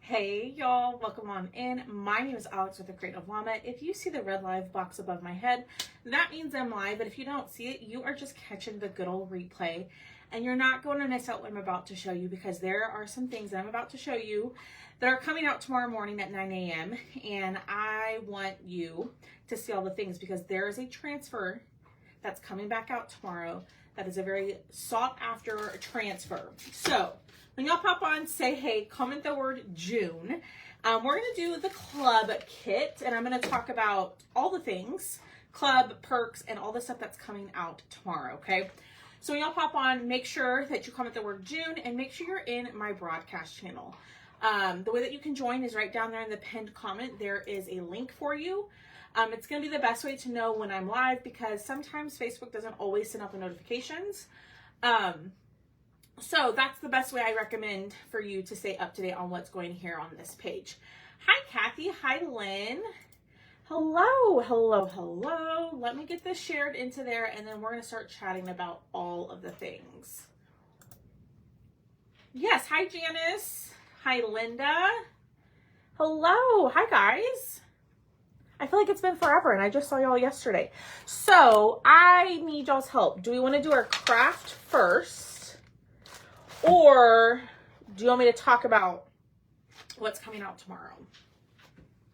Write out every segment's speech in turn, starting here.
Hey y'all, welcome on in. My name is Alex with The Creative Llama. If you see the red live box above my head, that means I'm live, but if you don't see it, you are just catching the good old replay, and you're not going to miss out what I'm about to show you, because there are some things that I'm about to show you that are coming out tomorrow morning at 9 a.m. and I want you to see all the things, because there is a transfer that's coming back out tomorrow that is a very sought after transfer. So when y'all pop on, say hey, comment the word June. We're going to do the club kit, and I'm going to talk about all the things, club, perks, and all the stuff that's coming out tomorrow, okay? So when y'all pop on, make sure that you comment the word June, and make sure you're in my broadcast channel. The way that you can join is right down there in the pinned comment. There is a link for you. It's going to be the best way to know when I'm live, because sometimes Facebook doesn't always send out the notifications. So that's the best way I recommend for you to stay up to date on what's going here on this page. Hi, Kathy. Hi, Lynn. Hello, hello, hello. Let me get this shared into there, and then we're going to start chatting about all of the things. Yes. Hi, Janice. Hi, Linda. Hello. Hi, guys. I feel like it's been forever, and I just saw y'all yesterday. So I need y'all's help. Do we want to do our craft first? Or do you want me to talk about what's coming out tomorrow?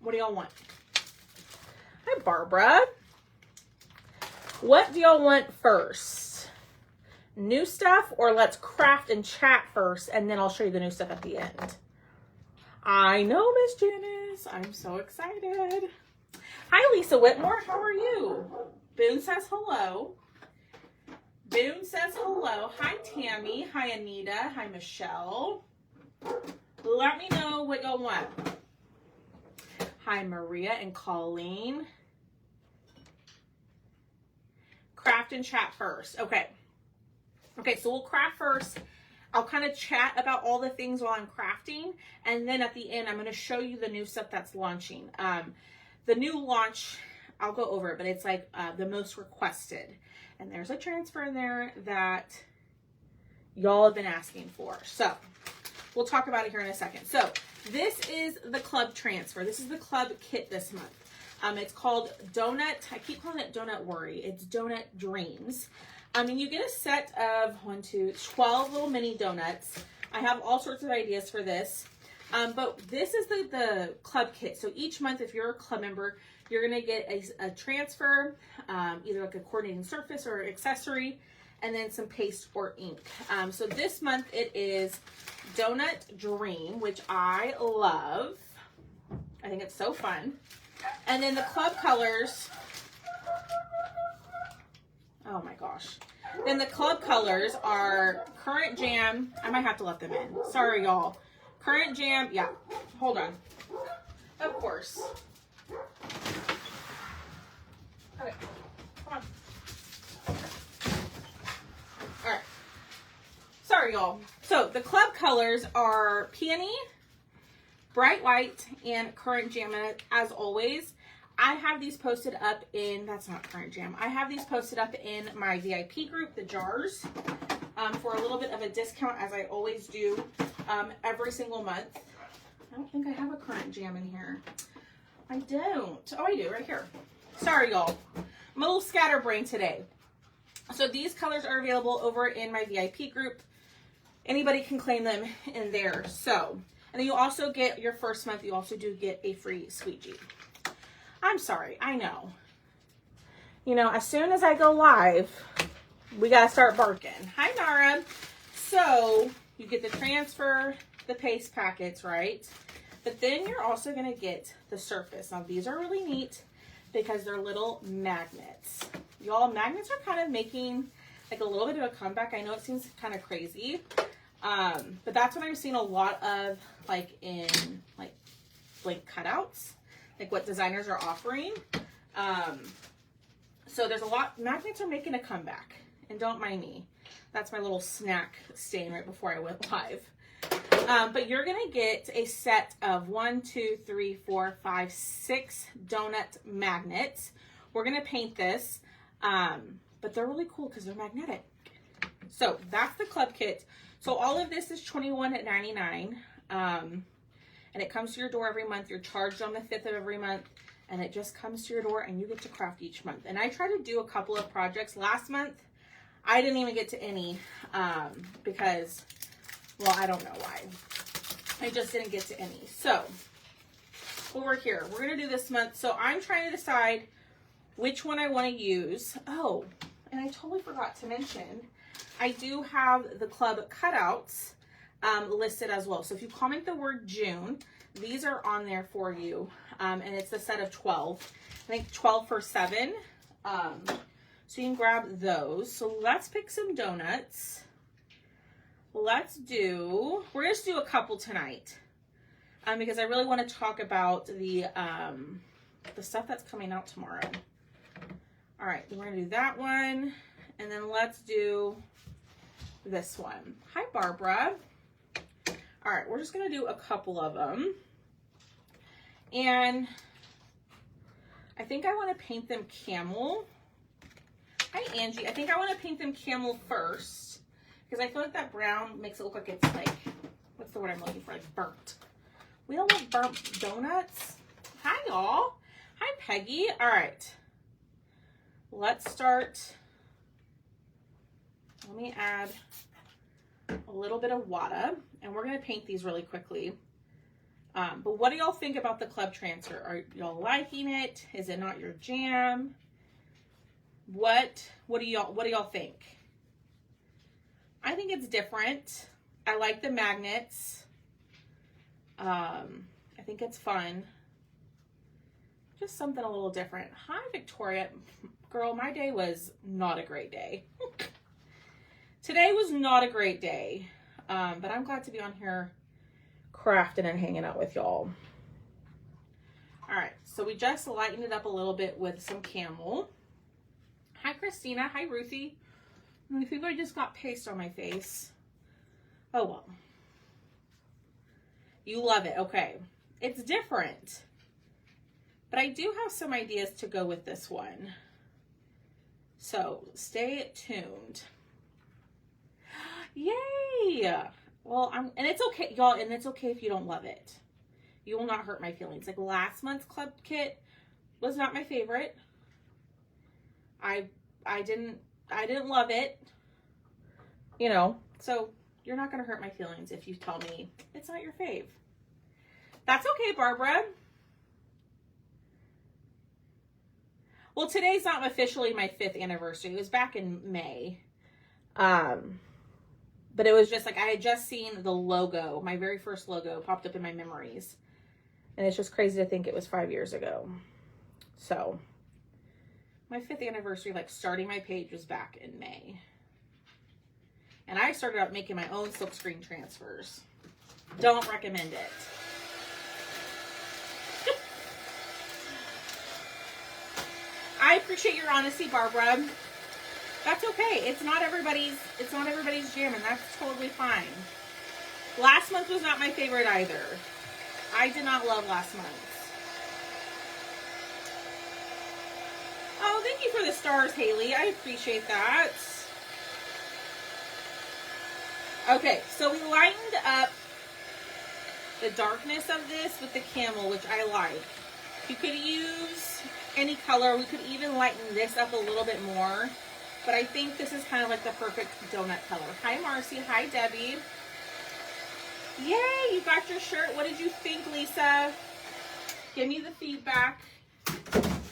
What do y'all want? Hi, Barbara. What do y'all want first? New stuff, or let's craft and chat first, and then I'll show you the new stuff at the end? I know, Miss Janice. I'm so excited. Hi, Lisa Whitmore. How are you? Boone says hello. Boone says hello. Hi, Tammy. Hi, Anita. Hi, Michelle. Let me know what y'all want. Hi, Maria and Colleen. Craft and chat first. Okay. Okay, so we'll craft first. I'll kind of chat about all the things while I'm crafting. And then at the end, I'm going to show you the new stuff that's launching. The new launch, I'll go over it, but it's like the most requested. And there's a transfer in there that y'all have been asking for. So we'll talk about it here in a second. So this is the club transfer. This is the club kit this month. It's called Donut. I keep calling it Donut Worry. It's Donut Dreams. And you get a set of 12 little mini donuts. I have all sorts of ideas for this. But this is the club kit. So each month, if you're a club member, you're going to get a transfer, either like a coordinating surface or accessory, and then some paste or ink. So this month it is Donut Dream, which I love. I think it's so fun. And then the club colors. Oh my gosh. Then the club colors are Current Jam. I might have to let them in. Sorry, y'all. Current Jam. Yeah. Hold on. Of course. Okay, come on. All right. Sorry, y'all. So the club colors are Peony, Bright White, and Current Jam. And as always, I have these posted up in, that's not Current Jam. I have these posted up in my VIP group, the jars, for a little bit of a discount, as I always do every single month. I don't think I have a Current Jam in here. I don't. Oh, I do, right here. Sorry, y'all. I'm a little scatterbrained today. So these colors are available over in my VIP group. Anybody can claim them in there. So, and then you also get your first month, you also do get a free squeegee. I'm sorry, I know. You know, as soon as I go live, we got to start barking. Hi, Nara. So you get the transfer, the paste packets, right? But then you're also going to get the surface. Now, these are really neat because they're little magnets. Y'all, magnets are kind of making like a little bit of a comeback. I know it seems kind of crazy, but that's what I'm seeing a lot of, like in like blank cutouts, like what designers are offering. So there's a lot, magnets are making a comeback, and don't mind me. That's my little snack stain right before I went live. But you're going to get a set of 6 donut magnets. We're going to paint this, but they're really cool because they're magnetic. So that's the club kit. So all of this is $21.99. and it comes to your door every month. You're charged on the 5th of every month, and it just comes to your door, and you get to craft each month. And I try to do a couple of projects. Last month, I didn't even get to any because, well, I don't know why. I just didn't get to any. So, over here, we're going to do this month. So, I'm trying to decide which one I want to use. Oh, and I totally forgot to mention, I do have the club cutouts listed as well. So if you comment the word June, these are on there for you. And it's a set of 12. I think 12 for 7. So you can grab those. So let's pick some donuts. We're going to do a couple tonight. Because I really want to talk about the stuff that's coming out tomorrow. All right, we're going to do that one. And then let's do this one. Hi, Barbara. All right, we're just going to do a couple of them. And I think I want to paint them camel. Hi, Angie. I think I want to paint them camel first because I feel like that brown makes it look like it's like, what's the word I'm looking for? Like burnt. We don't want burnt donuts. Hi, y'all. Hi, Peggy. All right. Let's start. Let me add a little bit of water, and we're going to paint these really quickly. But what do y'all think about the club transfer? Are y'all liking it? Is it not your jam? What do y'all think? I think it's different. I like the magnets. I think it's fun. Just something a little different. Hi, Victoria. Girl, my day was not a great day. Today was not a great day. But I'm glad to be on here crafting and hanging out with y'all. All right, so we just lightened it up a little bit with some camel. Hi, Christina. Hi, Ruthie. I think I just got paste on my face. Oh, well. You love it. Okay. It's different. But I do have some ideas to go with this one. So stay tuned. Yay! Well, and it's okay, y'all, and it's okay if you don't love it. You will not hurt my feelings. Like last month's club kit was not my favorite. I didn't love it. You know, so you're not gonna hurt my feelings if you tell me it's not your fave. That's okay, Barbara. Well, today's not officially my 5th anniversary. It was back in May. But it was just like I had just seen the logo, my very first logo popped up in my memories. And it's just crazy to think it was 5 years ago. So, my 5th anniversary, like starting my page, was back in May. And I started out making my own silkscreen transfers. Don't recommend it. I appreciate your honesty, Barbara. That's okay. It's not everybody's jam, and that's totally fine. Last month was not my favorite either. I did not love last month. Oh, thank you for the stars, Haley. I appreciate that. Okay, so we lightened up the darkness of this with the camel, which I like. You could use any color. We could even lighten this up a little bit more. But I think this is kind of like the perfect donut color. Hi, Marcy. Hi, Debbie. Yay, you got your shirt. What did you think, Lisa? Give me the feedback.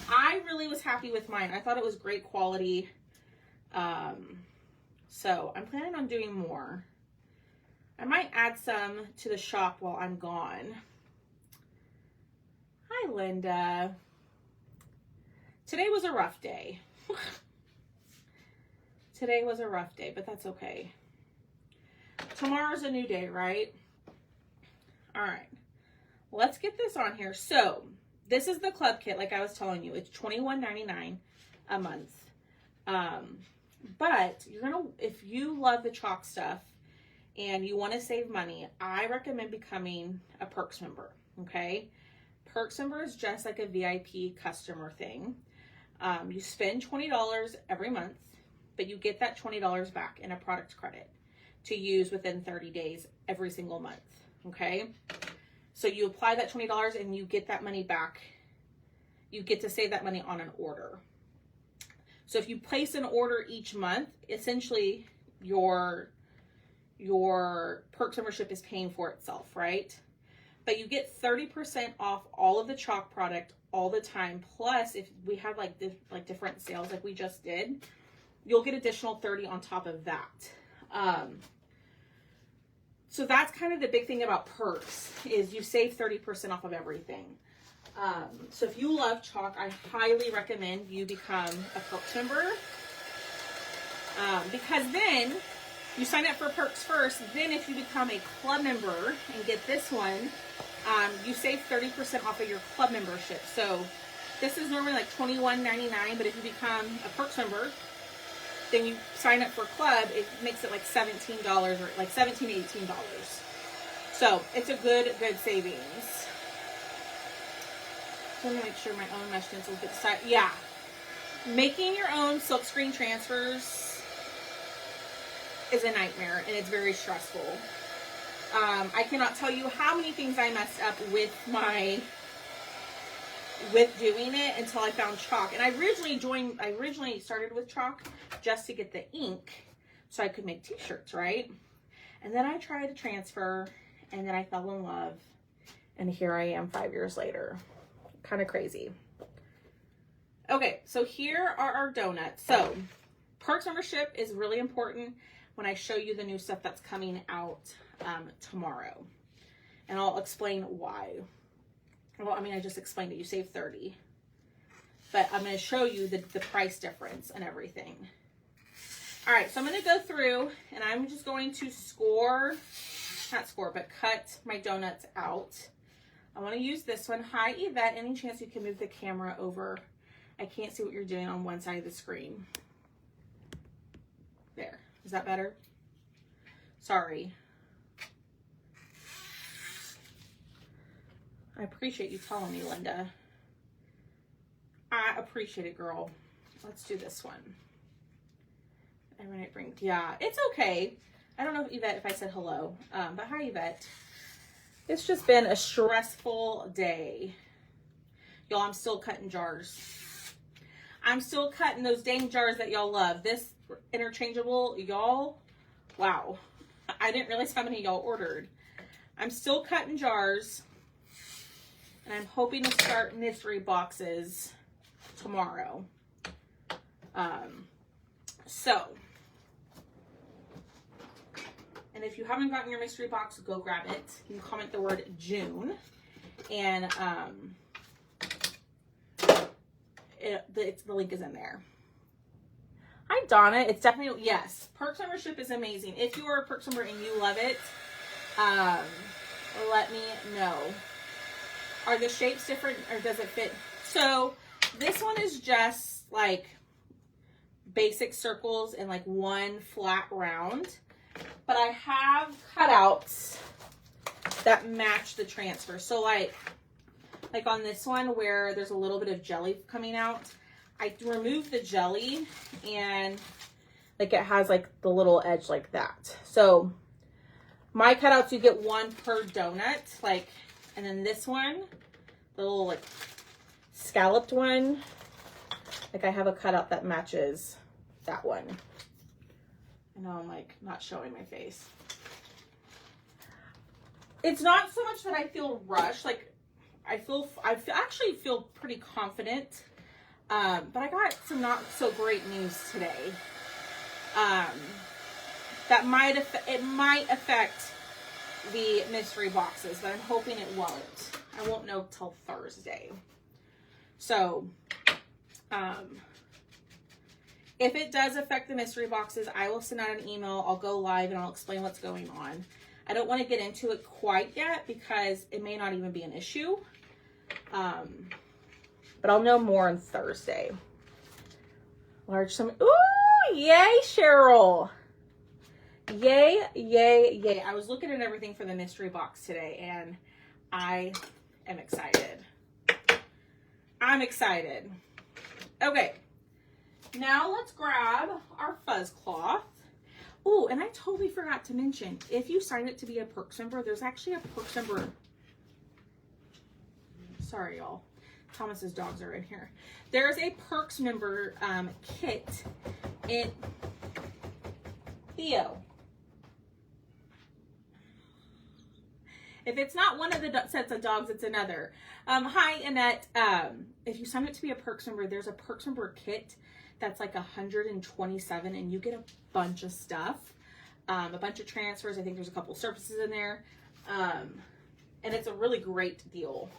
I really was happy with mine. I thought it was great quality. So I'm planning on doing more. I might add some to the shop while I'm gone. Hi, Linda. Today was a rough day. Today was a rough day, but that's okay. Tomorrow's a new day, right? All right. Let's get this on here. So, this is the club kit, like I was telling you. It's $21.99 a month. But you're gonna, if you love the chalk stuff and you want to save money, I recommend becoming a Perks member. Okay, Perks member is just like a VIP customer thing. You spend $20 every month, but you get that $20 back in a product credit to use within 30 days every single month. Okay, So you apply that $20 and you get that money back. You get to save that money on an order. So if you place an order each month, essentially your Perks membership is paying for itself, right? But you get 30% off all of the chalk product all the time. Plus, if we have like different sales like we just did, you'll get additional 30 on top of that. So that's kind of the big thing about Perks is you save 30% off of everything. So if you love chalk, I highly recommend you become a Perks member. Because then you sign up for Perks first. Then if you become a club member and get this one, you save 30% off of your club membership. So this is normally like $21.99, but if you become a Perks member, then you sign up for club, it makes it like $17 or like $17 to $18. So it's a good savings. So I'm gonna make sure my own mesh stencils get decided. Yeah, making your own silkscreen transfers is a nightmare and it's very stressful. I cannot tell you how many things I messed up with doing it until I found chalk. And I originally started with chalk just to get the ink so I could make t-shirts, right? And then I tried to transfer and then I fell in love and here I am 5 years later. Kind of crazy. Okay, so here are our donuts. So Perks membership is really important when I show you the new stuff that's coming out tomorrow. And I'll explain why. Well, I mean, I just explained it. You save 30. But I'm going to show you the price difference and everything. All right, so I'm going to go through and I'm just going to cut my donuts out. I want to use this one. Hi, Yvette. Any chance you can move the camera over? I can't see what you're doing on one side of the screen. There. Is that better? Sorry. I appreciate you telling me, Linda. I appreciate it, girl. Let's do this one. Yeah, it's okay. I don't know, Yvette, if I said hello, but hi, Yvette. It's just been a stressful day. Y'all, I'm still cutting jars. I'm still cutting those dang jars that y'all love. This interchangeable, y'all, wow. I didn't realize how many y'all ordered. I'm still cutting jars. And I'm hoping to start mystery boxes tomorrow. And if you haven't gotten your mystery box, go grab it. You can comment the word June. And the link is in there. Hi, Donna. It's definitely, yes. Perks membership is amazing. If you are a Perks member and you love it, let me know. Are the shapes different or does it fit? So this one is just like basic circles and like one flat round. But I have cutouts that match the transfer. So like on this one where there's a little bit of jelly coming out, I removed the jelly and like it has like the little edge like that. So my cutouts, you get one per donut, like, and then this one, the little like scalloped one, like I have a cutout that matches that one. I know I'm like not showing my face. It's not so much that I feel rushed. Like I actually feel pretty confident. But I got some not so great news today. That might affect the mystery boxes, but I'm hoping it won't. I won't know till Thursday. So, if it does affect the mystery boxes, I will send out an email. I'll go live and I'll explain what's going on. I don't want to get into it quite yet because it may not even be an issue. But I'll know more on Thursday. Large sum. Ooh, yay, Cheryl. Yay, yay, yay. I was looking at everything for the mystery box today and I am excited. I'm excited. Okay. Now let's grab our fuzz cloth. Oh, and I totally forgot to mention, if you sign up to be a Perks member, there's actually a Perks member Sorry, y'all. Thomas's dogs are in here. There's a Perks member kit in Theo. If it's not one of the sets of dogs, it's another. Hi, Annette. If you sign up to be a Perks member, there's a Perks member kit that's like $127, and you get a bunch of stuff, a bunch of transfers. I think there's a couple surfaces in there, and it's a really great deal.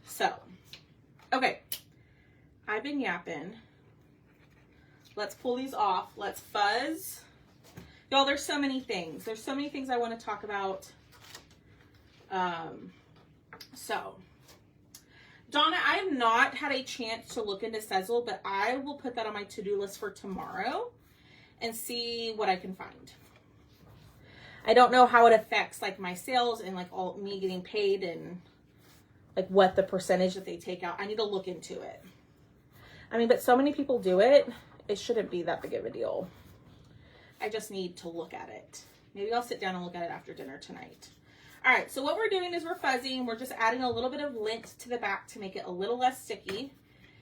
So, okay, I've been yapping. Let's pull these off. Let's fuzz. Y'all, there's so many things. There's so many things I want to talk about. So, Donna, I have not had a chance to look into Sezzle, but I will put that on my to-do list for tomorrow and see what I can find. I don't know how it affects like my sales and like all me getting paid and like what the percentage that they take out. I need to look into it. I mean, but so many people do it. It shouldn't be that big of a deal. I just need to look at it. Maybe I'll sit down and look at it after dinner tonight. All right, so what we're doing is we're fuzzing. We're just adding a little bit of lint to the back to make it a little less sticky,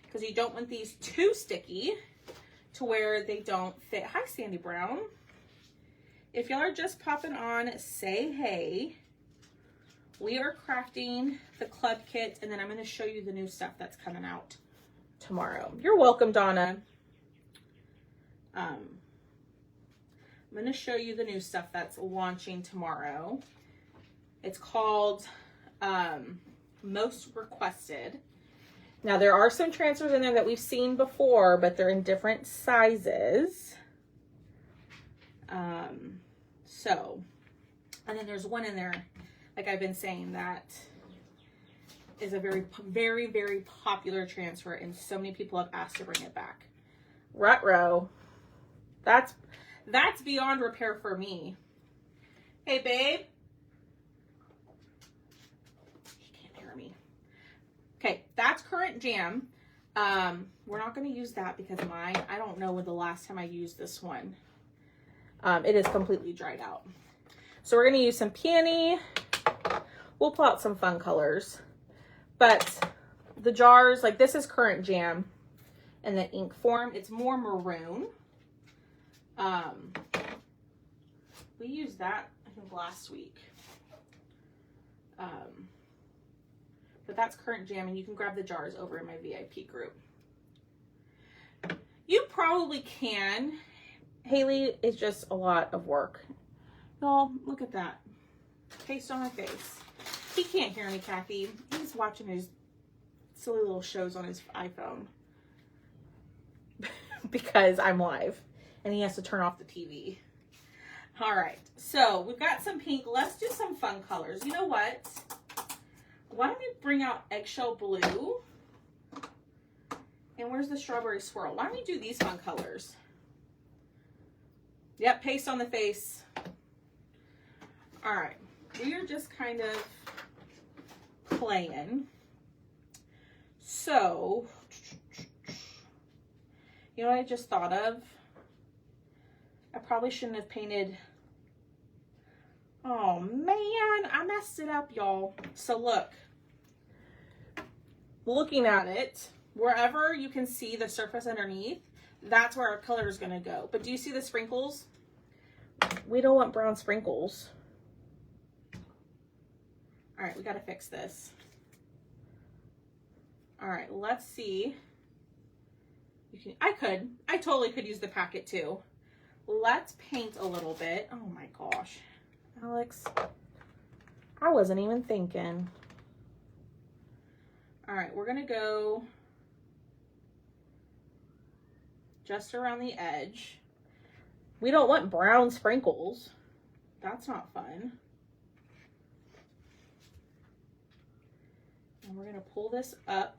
because you don't want these too sticky to where they don't fit. Hi, Sandy Brown. If y'all are just popping on, say hey. We are crafting the club kit, and then I'm going to show you the new stuff that's coming out tomorrow. You're welcome, Donna. I'm going to show you the new stuff that's launching tomorrow. It's called Most Requested. Now, there are some transfers in there that we've seen before, but they're in different sizes. And then there's one in there, like I've been saying, that is a very, very, very popular transfer, and so many people have asked to bring it back. Ruh-roh. That's beyond repair for me. Hey, babe. Okay, that's Current Jam. We're not going to use that because I don't know when the last time I used this one. It is completely dried out. So we're going to use some peony. We'll pull out some fun colors. But the jars, like this is Current Jam in the ink form. It's more maroon. We used that, I think, last week. But that's Current Jam, and you can grab the jars over in my VIP group. You probably can. Haley, it's just a lot of work. Y'all, look at that. Paste on my face. He can't hear me, Kathy. He's watching his silly little shows on his iPhone. Because I'm live. And he has to turn off the TV. All right. So, we've got some pink. Let's do some fun colors. You know what? Why don't we bring out Eggshell Blue? And where's the Strawberry Swirl? Why don't we do these fun colors? Yep, paste on the face. All right. We are just kind of playing. So, you know what I just thought of? I probably shouldn't have painted. Oh man, I messed it up, y'all. So look, looking at it, wherever you can see the surface underneath, that's where our color is going to go. But do you see the sprinkles? We don't want brown sprinkles. All right, we got to fix this. All right, let's see. I totally could use the packet too. Let's paint a little bit. Oh my gosh. Alex, I wasn't even thinking. All right, we're gonna go just around the edge. We don't want brown sprinkles. That's not fun. And we're gonna pull this up.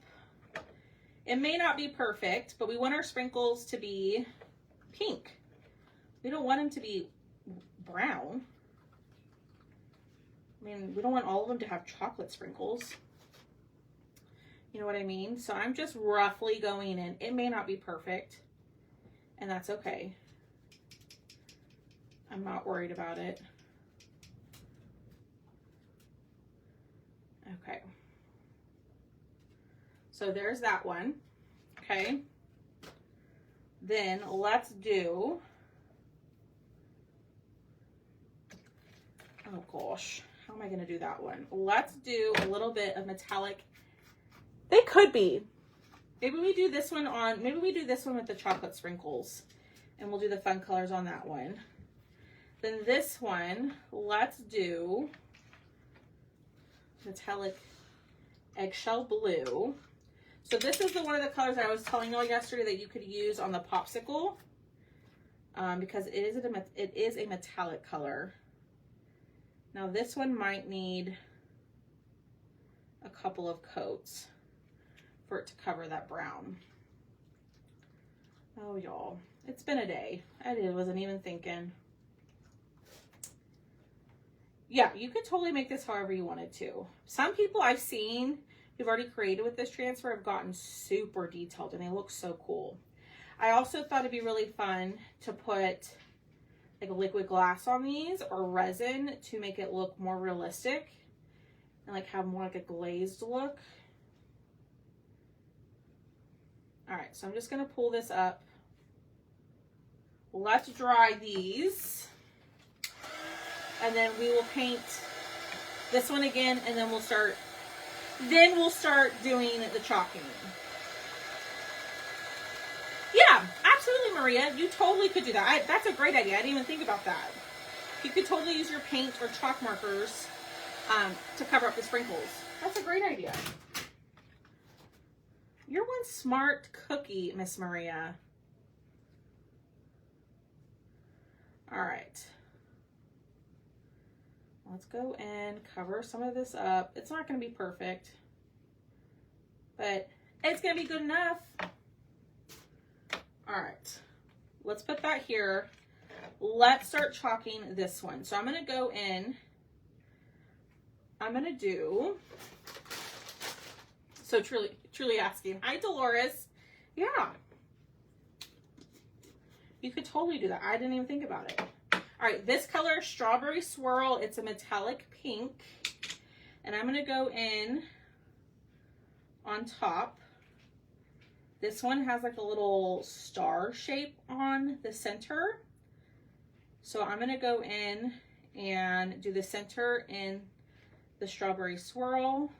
It may not be perfect, but we want our sprinkles to be pink. We don't want them to be brown. I mean, we don't want all of them to have chocolate sprinkles. You know what I mean? So I'm just roughly going in. It may not be perfect, and that's okay. I'm not worried about it. Okay. So there's that one. Okay. Then let's do, oh gosh, how am I going to do that one? Let's do a little bit of metallic. They could be. Maybe we do this one on, maybe we do this one with the chocolate sprinkles, and we'll do the fun colors on that one. Then this one, let's do metallic eggshell blue. So this is one of the colors I was telling y'all yesterday that you could use on the popsicle, because it is a metallic color. Now this one might need a couple of coats for it to cover that brown. Oh y'all, it's been a day. I wasn't even thinking. Yeah, you could totally make this however you wanted to. Some people I've seen who've already created with this transfer have gotten super detailed and they look so cool. I also thought it'd be really fun to put like a liquid glass on these or resin to make it look more realistic and like have more like a glazed look. All right, so I'm just gonna pull this up. Let's dry these. And then we will paint this one again, and then we'll start doing the chalking. Yeah, absolutely, Maria. You totally could do that. That's a great idea. I didn't even think about that. You could totally use your paint or chalk markers to cover up the sprinkles. That's a great idea. You're one smart cookie, Miss Maria. All right. Let's go and cover some of this up. It's not going to be perfect, but it's going to be good enough. All right, let's put that here. Let's start chalking this one. So I'm going to go in. I'm going to do, so truly asking. Hi, Dolores. Yeah. You could totally do that. I didn't even think about it. All right, this color, Strawberry Swirl, it's a metallic pink. And I'm gonna go in on top. This one has like a little star shape on the center. So I'm gonna go in and do the center in the Strawberry Swirl.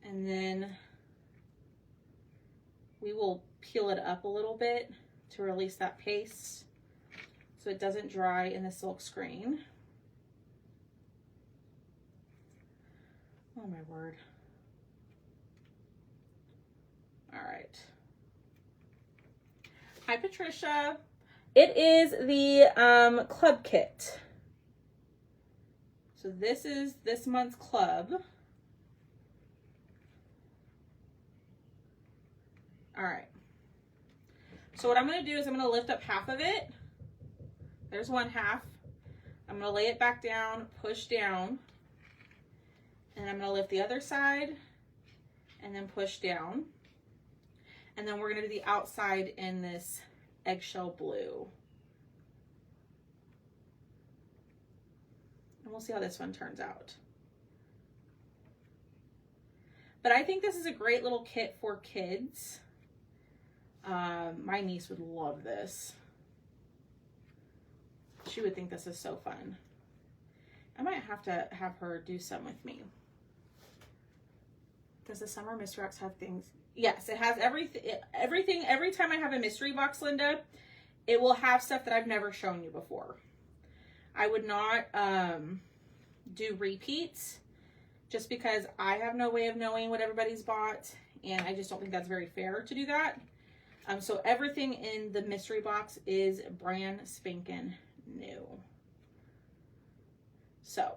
And then we will peel it up a little bit to release that paste so it doesn't dry in the silk screen. Oh my word. All right. Hi, Patricia. It is the club kit. So this is this month's club. All right. So what I'm going to do is I'm going to lift up half of it. There's one half. I'm going to lay it back down, push down, and I'm going to lift the other side and then push down. And then we're going to do the outside in this eggshell blue. And we'll see how this one turns out. But I think this is a great little kit for kids. My niece would love this. She would think this is so fun. I might have to have her do some with me. Does the summer mystery box have things? Yes, it has everything. Every time I have a mystery box, Linda, it will have stuff that I've never shown you before. I would not do repeats just because I have no way of knowing what everybody's bought, and I just don't think that's very fair to do that. So everything in the mystery box is brand spanking new. So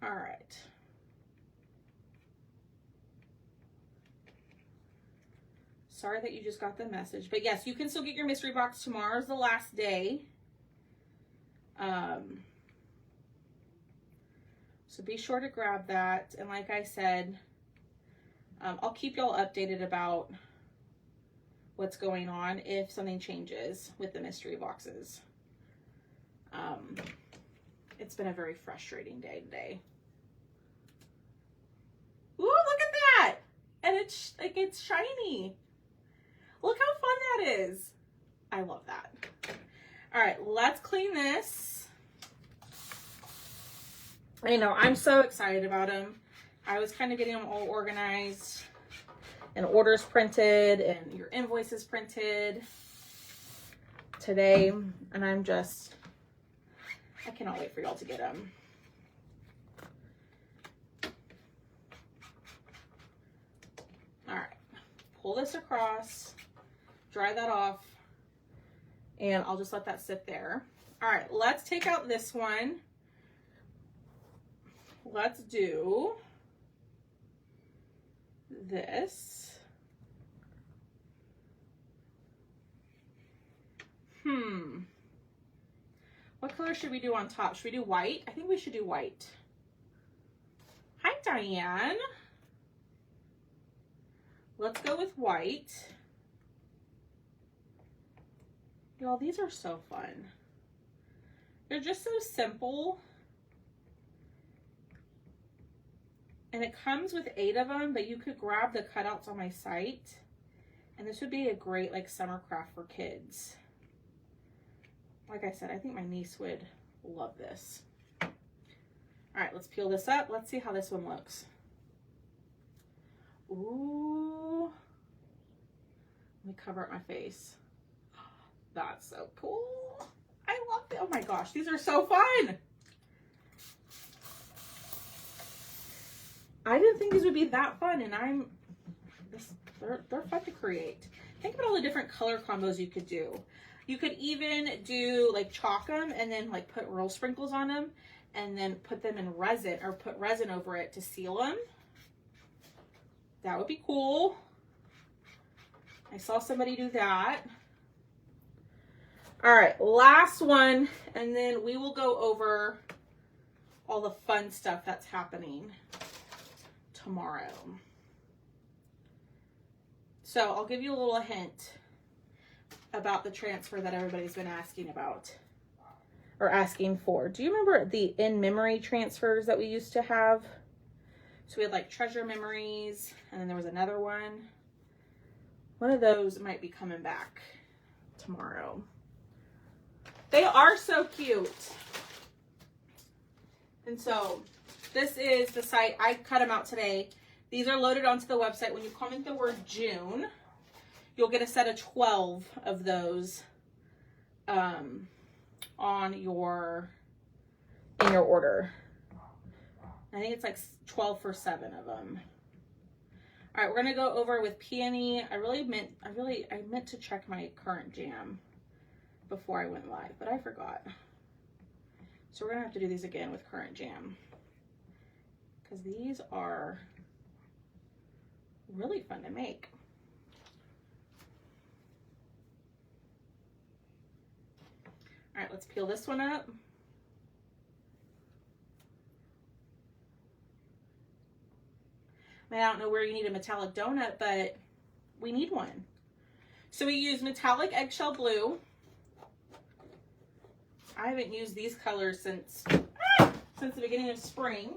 all right. Sorry that you just got the message, but yes, you can still get your mystery box. Tomorrow's the last day. So be sure to grab that. And like I said, I'll keep y'all updated about what's going on if something changes with the mystery boxes. It's been a very frustrating day today. Ooh, look at that! And it's like, it's shiny. Look how fun that is. I love that. All right, let's clean this. I know, I'm so excited about them. I was kind of getting them all organized and orders printed and your invoices printed today. And I cannot wait for y'all to get them. All right, pull this across, dry that off, and I'll just let that sit there. All right, let's take out this one. Let's do this. What color should we do on top? Should we do white? I think we should do white. Hi, Diane. Let's go with white. Y'all, these are so fun. They're just so simple. And it comes with 8 of them, but you could grab the cutouts on my site. And this would be a great like summer craft for kids. Like I said, I think my niece would love this. All right, let's peel this up. Let's see how this one looks. Ooh. Let me cover up my face. That's so cool. I love it. Oh my gosh, these are so fun. I didn't think these would be that fun, and they're fun to create. Think about all the different color combos you could do. You could even do like chalk them and then like put roll sprinkles on them and then put them in resin or put resin over it to seal them. That would be cool. I saw somebody do that. All right, last one, and then we will go over all the fun stuff that's happening tomorrow. So I'll give you a little hint about the transfer that everybody's been asking about or asking for. Do you remember the in-memory transfers that we used to have? So we had like treasure memories, and then there was another one. One of those might be coming back tomorrow. They are so cute. And so this is the site. I cut them out today. These are loaded onto the website. When you comment the word June, you'll get a set of 12 of those in your order. I think it's like 12 for 7 of them. All right, we're gonna go over with Peony. I meant to check my current jam before I went live, but I forgot. So we're gonna have to do these again with current jam because these are really fun to make. All right, let's peel this one up. I don't know where you need a metallic donut, but we need one. So we use metallic eggshell blue. I haven't used these colors since the beginning of spring.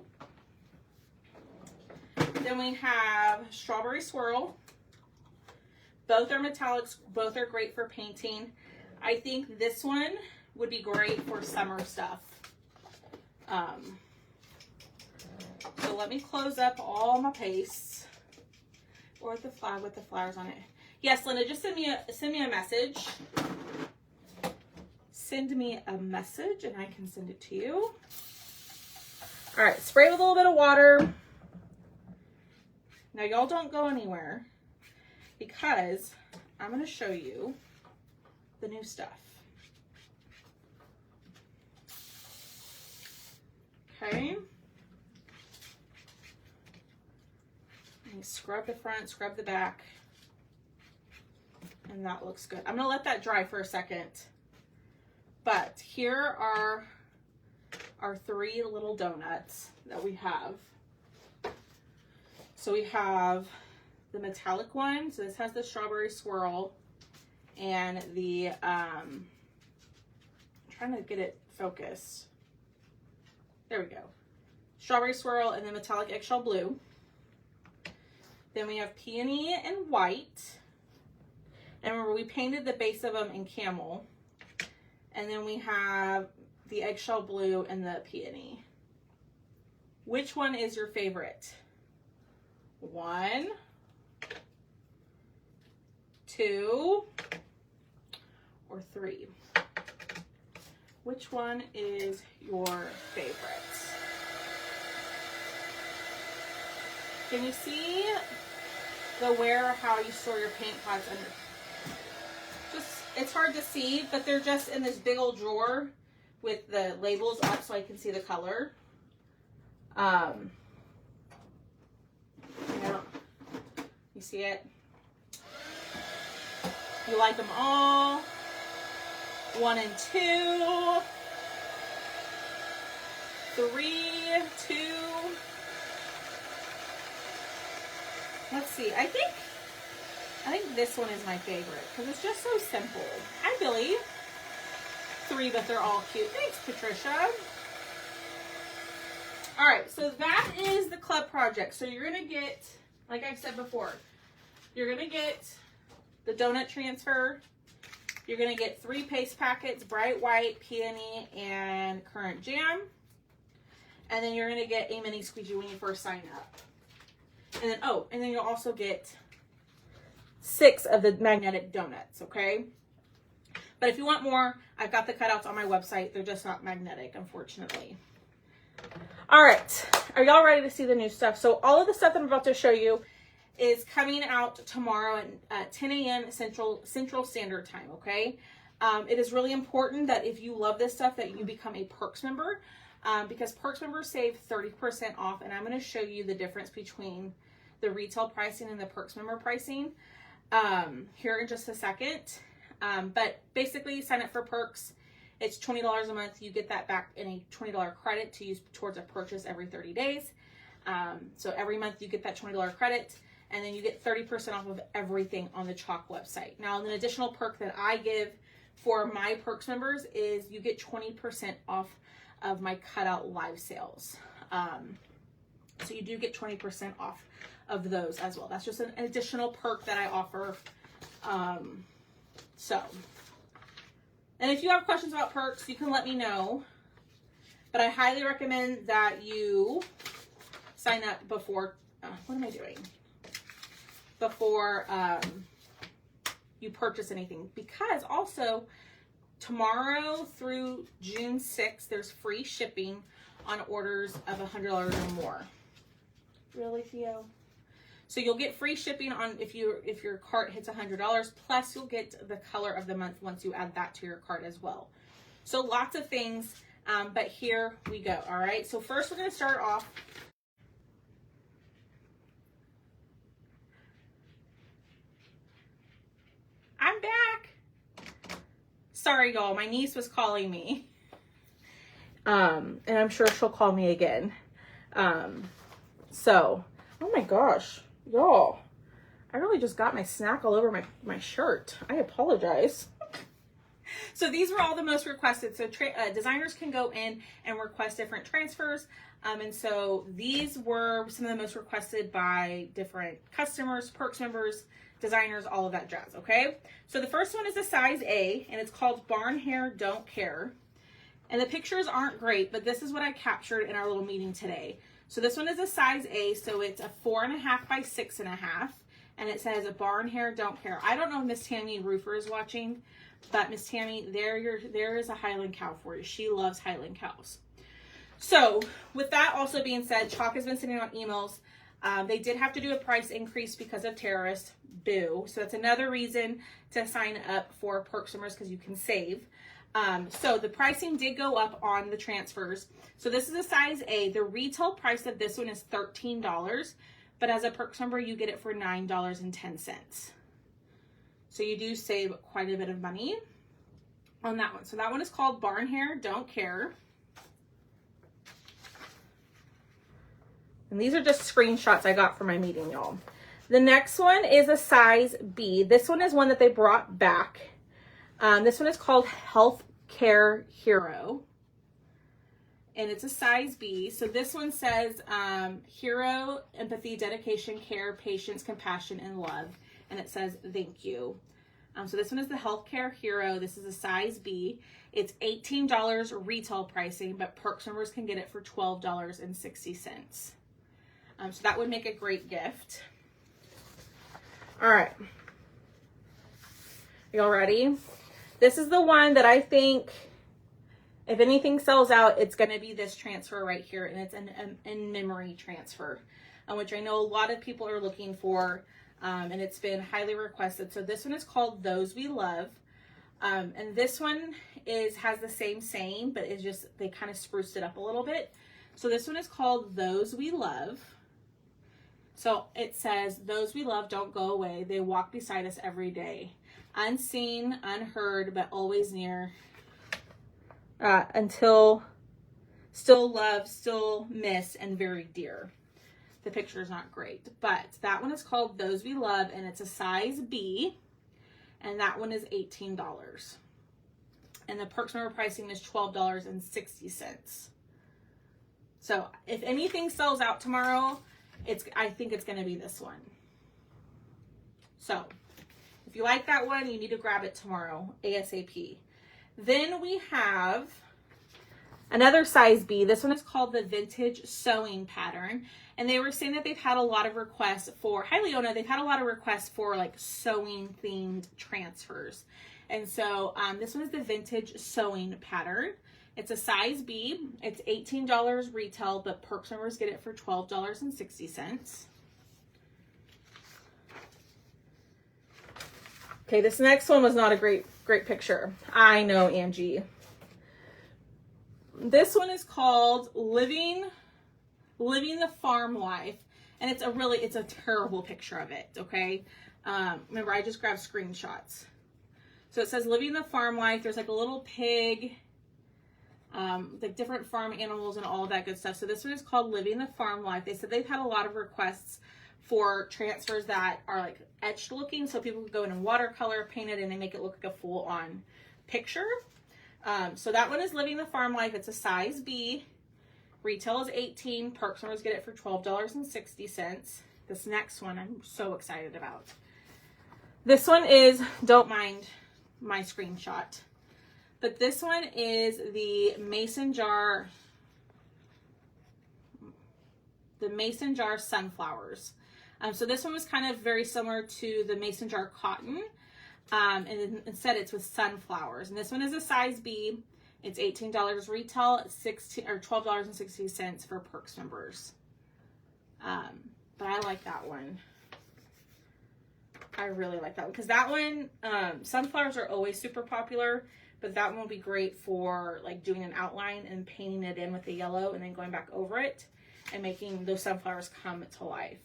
Then we have strawberry swirl. Both are metallics, both are great for painting. I think this one would be great for summer stuff. So let me close up all my pastes. Or the flag with the flowers on it. Yes, Linda, just send me a message. Send me a message and I can send it to you. All right, spray with a little bit of water. Now y'all don't go anywhere because I'm going to show you the new stuff. Okay. And scrub the front, scrub the back. And that looks good. I'm going to let that dry for a second. But here are our 3 little donuts that we have. So we have the metallic one. So this has the strawberry swirl. and the, I'm trying to get it focused. There we go. Strawberry swirl and then metallic eggshell blue. Then we have peony and white. And remember, we painted the base of them in camel. And then we have the eggshell blue and the peony. Which one is your favorite? 1, 2, or 3? Which one is your favorite? Can you see how you store your paint pots under? Just, it's hard to see, but they're just in this big old drawer with the labels up so I can see the color. You see it? You like them all? 1 and 2, 3, 2. Let's see. I think this one is my favorite because it's just so simple. Hi, Billy. 3, but they're all cute. Thanks, Patricia. All right, so that is the club project. So you're gonna get, like I've said before, you're gonna get the donut transfer. You're gonna get 3 paste packets, bright white, peony, and currant jam. And then you're gonna get a mini squeegee when you first sign up. And then, and then you'll also get 6 of the magnetic donuts, okay? But if you want more, I've got the cutouts on my website. They're just not magnetic, unfortunately. All right, are y'all ready to see the new stuff? So all of the stuff that I'm about to show you is coming out tomorrow at 10 a.m. Central Standard Time, okay? It is really important that if you love this stuff that you become a Perks member, because Perks members save 30% off, and I'm going to show you the difference between the retail pricing and the Perks member pricing here in just a second. But basically, sign up for Perks. It's $20 a month. You get that back in a $20 credit to use towards a purchase every 30 days. So every month you get that $20 credit, and then you get 30% off of everything on the Chalk website. Now, an additional perk that I give for my Perks members is you get 20% off of my cutout live sales. So you do get 20% off of those as well. That's just an additional perk that I offer. And if you have questions about Perks, you can let me know. But I highly recommend that you sign up before, what am I doing? Before you purchase anything. Because also, tomorrow through June 6th, there's free shipping on orders of $100 or more. Really, Theo? So you'll get free shipping on if your cart hits $100, plus you'll get the color of the month once you add that to your cart as well. So lots of things, but here we go. All right. So first we're going to start off. I'm back. Sorry, y'all. My niece was calling me, and I'm sure she'll call me again. Oh my gosh. Y'all, I really just got my snack all over my shirt. I apologize. So these were all the most requested. So designers can go in and request different transfers. And so these were some of the most requested by different customers, Perks members, designers, all of that jazz, okay? So the first one is a size A, and it's called Barn Hair Don't Care. And the pictures aren't great, but this is what I captured in our little meeting today. So this one is a size A, so it's a 4.5 by 6.5, and it says a Barn Hair Don't Care. I don't know if Miss Tammy Roofer is watching, but Miss Tammy, there is a Highland cow for you. She loves Highland cows. So with that also being said, Chalk has been sending out emails. They did have to do a price increase because of terrorists. Boo. So that's another reason to sign up for Perks members because you can save. So the pricing did go up on the transfers. So this is a size A. The retail price of this one is $13, but as a Perks member, you get it for $9.10. So you do save quite a bit of money on that one. So that one is called Barn Hair Don't Care. And these are just screenshots I got from my meeting, y'all. The next one is a size B. This one is one that they brought back. This one is called Healthcare Hero. And it's a size B. So this one says hero, empathy, dedication, care, patience, compassion, and love. And it says thank you. So this one is the Healthcare Hero. This is a size B. It's $18 retail pricing, but Perks members can get it for $12.60. So that would make a great gift. All right. Y'all ready? This is the one that I think, if anything sells out, it's going to be this transfer right here. And it's an in-memory transfer, which I know a lot of people are looking for. And it's been highly requested. So this one is called Those We Love. And this one has the same saying, but it's just, they kind of spruced it up a little bit. So this one is called Those We Love. So it says, those we love don't go away. They walk beside us every day. Unseen, unheard, but always near. Until still loved, still missed, and very dear. The picture is not great, but that one is called Those We Love, and it's a size B, and that one is $18. And the Perks member pricing is $12.60. So if anything sells out tomorrow, I think it's going to be this one. So if you like that one, you need to grab it tomorrow, ASAP. Then we have another size B. This one is called the Vintage Sewing Pattern. And they were saying that they've had a lot of requests for, hi Leona, they've had a lot of requests for like sewing themed transfers. And so this one is the Vintage Sewing Pattern. It's a size B. It's $18 retail, but Perks members get it for $12.60. Okay, this next one was not a great picture. I know, Angie. This one is called Living the Farm Life, and it's a terrible picture of it. Okay, remember I just grabbed screenshots. So it says Living the Farm Life. There's like a little pig, like different farm animals and all of that good stuff. So this one is called Living the Farm Life. They said they've had a lot of requests for transfers that are like etched looking, so people can go in and watercolor, paint it, and they make it look like a full-on picture. So that one is Living the Farm Life. It's a size B. Retail is $18. Perks members get it for $12.60. This next one I'm so excited about. This one is, don't mind my screenshot, but this one is the Mason Jar Sunflowers. So this one was kind of very similar to the Mason Jar Cotton, and instead it's with sunflowers. And this one is a size B. It's $18 retail, $12.60 for Perks members. But I like that one. I really like that one because that one, sunflowers are always super popular, but that one will be great for like doing an outline and painting it in with the yellow and then going back over it and making those sunflowers come to life.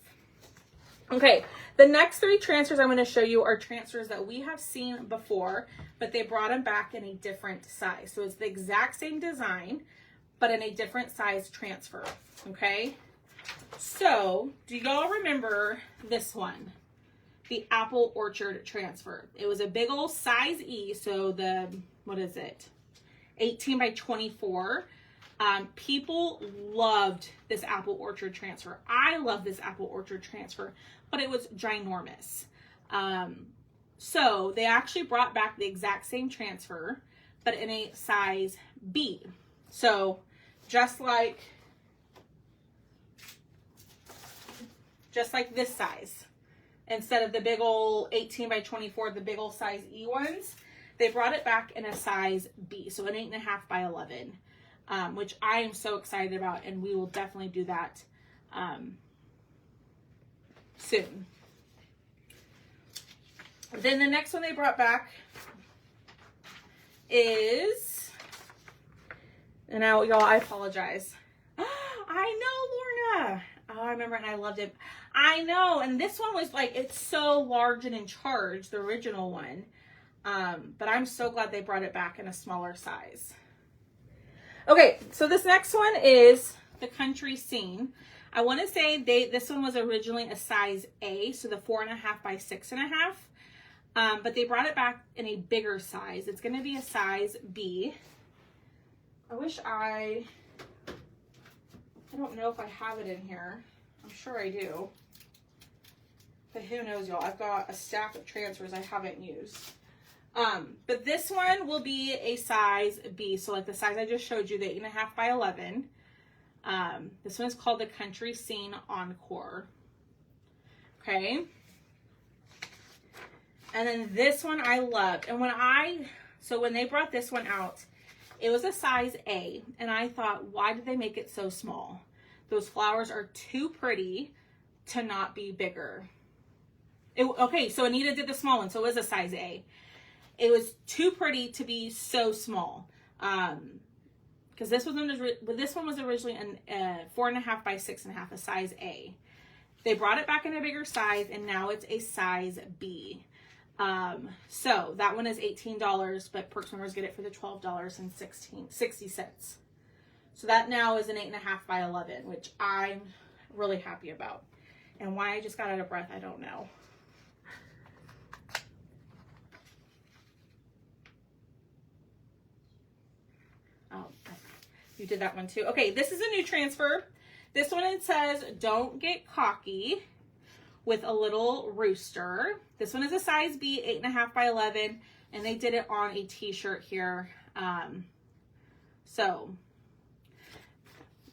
Okay, the next three transfers I'm going to show you are transfers that we have seen before, but they brought them back in a different size. So it's the exact same design, but in a different size transfer. Okay, so do y'all remember this one? The Apple Orchard transfer. It was a big old size E, so the, what is it? 18 by 24. People loved this Apple Orchard transfer. I love this Apple Orchard transfer, but it was ginormous. So they actually brought back the exact same transfer, but in a size B. So just like this size. Instead of the big old 18 by 24, the big old size E ones, they brought it back in a size B. So an 8.5 by 11. Which I am so excited about, and we will definitely do that soon. Then the next one they brought back is, and now y'all, I apologize. I know, Lorna. Oh, I remember, and I loved it. I know, and this one was like, it's so large and in charge, the original one. But I'm so glad they brought it back in a smaller size. Okay, so this next one is the Country Scene. I want to say this one was originally a size A, so the 4.5 by 6.5. but they brought it back in a bigger size. It's going to be a size B. I don't know if I have it in here. I'm sure I do. But who knows, y'all? I've got a stack of transfers I haven't used. But this one will be a size B. So like the size I just showed you, the 8.5 by 11. This one is called the Country Scene Encore. Okay. And then this one I loved. And when they brought this one out, it was a size A. And I thought, why did they make it so small? Those flowers are too pretty to not be bigger. Okay, so Anita did the small one, so it was a size A. It was too pretty to be so small. Because this one was originally a 4.5 by 6.5, a size A. They brought it back in a bigger size, and now it's a size B. So that one is $18, but Perks members get it for the $12.60. So that now is an 8.5 by 11, which I'm really happy about. And why I just got out of breath, I don't know. Oh, you did that one too. Okay, this is a new transfer. This one, it says, don't get cocky, with a little rooster. This one is a size B, 8.5 by 11, and they did it on a t-shirt here. So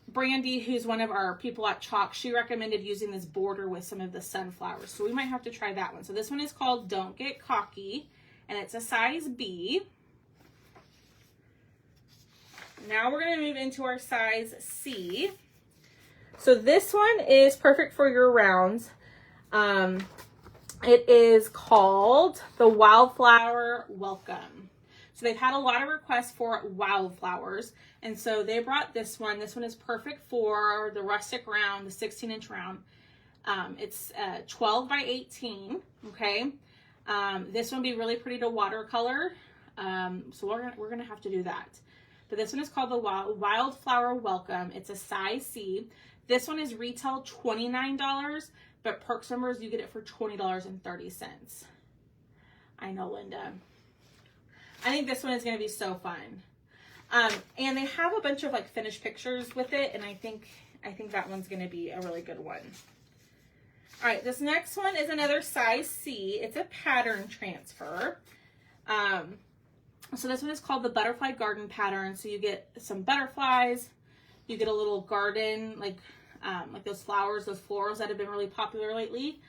Brandy, who's one of our people at Chalk, she recommended using this border with some of the sunflowers. So we might have to try that one. So this one is called Don't Get Cocky, and it's a size B. Now we're going to move into our size C. So this one is perfect for your rounds. It is called the Wildflower Welcome. So they've had a lot of requests for wildflowers, and so they brought this one. This one is perfect for the rustic round, the 16-inch round. It's 12 by 18, okay? This one would be really pretty to watercolor, so we're gonna have to do that. But this one is called the Wildflower Welcome. It's a size C. This one is retail $29, but Perks members, you get it for $20.30. I know, Linda. I think this one is going to be so fun. And they have a bunch of like finished pictures with it, and I think that one's going to be a really good one. All right, this next one is another size C. It's a pattern transfer. So this one is called the Butterfly Garden Pattern. So you get some butterflies, you get a little garden, like those flowers, those florals that have been really popular lately.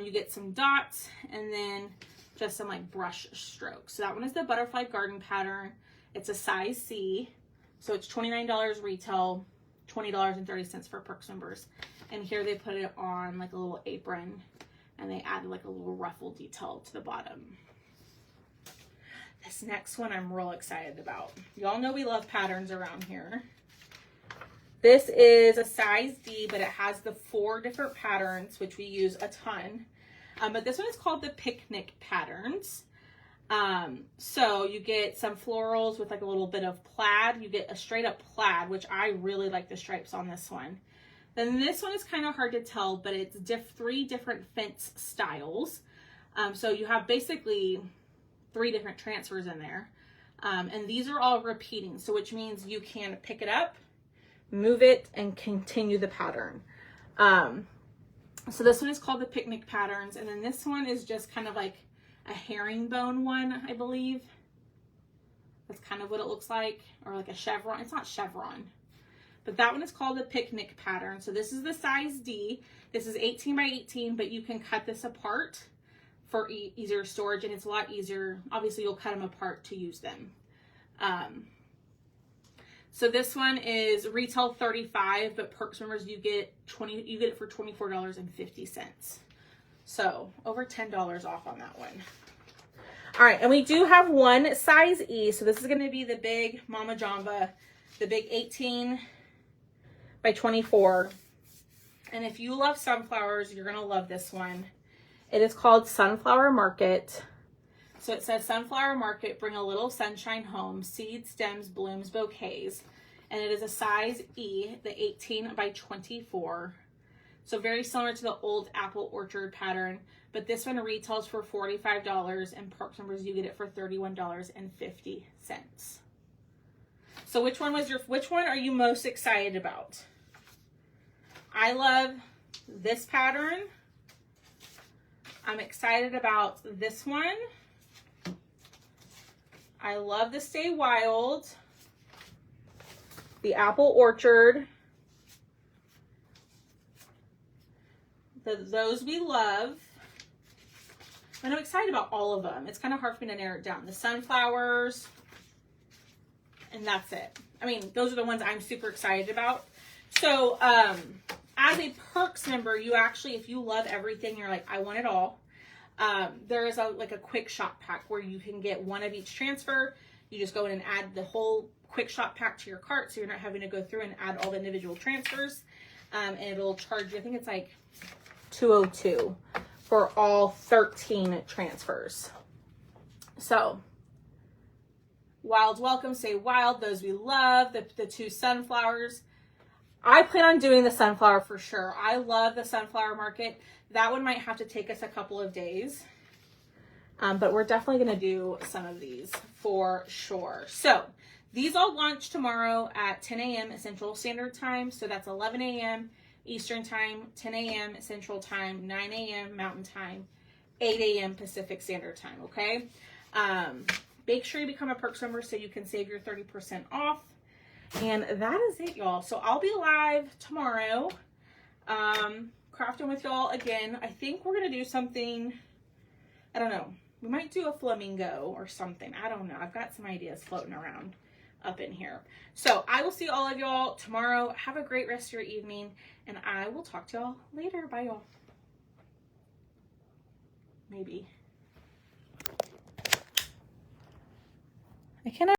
You get some dots, and then just some like brush strokes. So that one is the Butterfly Garden Pattern. It's a size C. So it's $29 retail, $20.30 for Perks members. And here they put it on like a little apron, and they added like a little ruffle detail to the bottom. This next one I'm real excited about. Y'all know we love patterns around here. This is a size D, but it has the 4 different patterns, which we use a ton. But this one is called the Picnic Patterns. So you get some florals with like a little bit of plaid. You get a straight up plaid, which I really like the stripes on this one. Then this one is kind of hard to tell, but it's 3 different fence styles. So you have basically 3 different transfers in there. And these are all repeating, so which means you can pick it up, move it, and continue the pattern. So this one is called the Picnic Patterns, and then this one is just kind of like a herringbone one, I believe. That's kind of what it looks like, or like a chevron. It's not chevron, but that one is called the Picnic Pattern. So this is the size D. This is 18 by 18, but you can cut this apart for easier storage, and it's a lot easier. Obviously, you'll cut them apart to use them. So this one is retail $35, but Perks members, you get it for $24.50. So over $10 off on that one. All right, and we do have one size E. So this is going to be the big Mama Jamba, the big 18 by 24. And if you love sunflowers, you're going to love this one. It is called Sunflower Market. So it says Sunflower Market, bring a little sunshine home, seeds, stems, blooms, bouquets. And it is a size E, the 18 by 24. So very similar to the old Apple Orchard pattern, but this one retails for $45, and Parks Members, you get it for $31.50. So which one are you most excited about? I love this pattern. I'm excited about this one. I love the Stay Wild, the Apple Orchard, those we love. And I'm excited about all of them. It's kind of hard for me to narrow it down. The sunflowers, and that's it. I mean, those are the ones I'm super excited about. So, as a Perks member, you actually, if you love everything, you're like, I want it all. There is a quick shop pack where you can get one of each transfer. You just go in and add the whole quick shop pack to your cart, so you're not having to go through and add all the individual transfers. And it'll charge you, I think it's like $202 for all 13 transfers. So, Wild's Welcome, Stay Wild, those we love, the two sunflowers. I plan on doing the sunflower for sure. I love the sunflower market. That one might have to take us a couple of days. But we're definitely going to do some of these for sure. So these all launch tomorrow at 10 a.m. Central Standard Time. So that's 11 a.m. Eastern Time, 10 a.m. Central Time, 9 a.m. Mountain Time, 8 a.m. Pacific Standard Time, okay? Make sure you become a Perks member so you can save your 30% off. And that is it, y'all. So I'll be live tomorrow, crafting with y'all again. I think we're going to do something, I don't know. We might do a flamingo or something. I don't know. I've got some ideas floating around up in here. So I will see all of y'all tomorrow. Have a great rest of your evening, and I will talk to y'all later. Bye, y'all. Maybe. I cannot.